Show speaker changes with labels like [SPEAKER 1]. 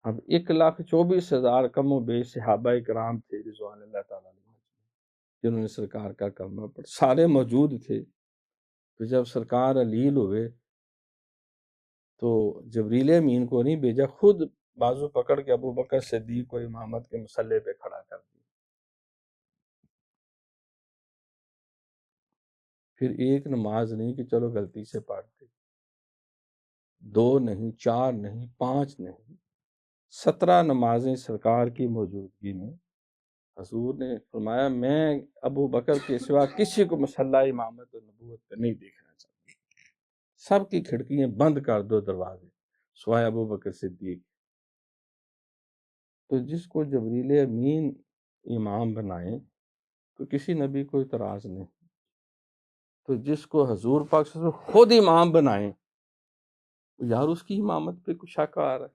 [SPEAKER 1] अब 1,24,000 कमो बेश सहाबा कराम थे रिज़वानुल्लाह ताला अलैहिम, जिन्होंने सरकार का कलमा पढ़ा, सारे मौजूद थे। तो जब सरकार अलील हुए तो जबरील अमीन को नहीं भेजा, खुद बाजू पकड़ के अबू बकर सिद्दीक को इमामत के मसल्ले पे खड़ा कर दिया। फिर एक नमाज नहीं कि चलो गलती से पढ़ दी, 2 नहीं, 4 नहीं, 5 नहीं, 17 नमाजें सरकार की मौजूदगी में हजूर ने फरमाया, मैं अबू बकर के सिवा किसी को मसल्ला इमामत और नबूवत पे नहीं देखना चाहता, सबकी खिड़कियां बंद कर दो, दरवाजे, सिवाय अबू बकर सिद्दीक। तो जिसको जबरील अमीन इमाम बनाए तो किसी नबी को इतराज नहीं, तो जिसको हजूर पाक खुद इमाम बनाए यार उसकी इमामत पे कुछ शक आ रहा है।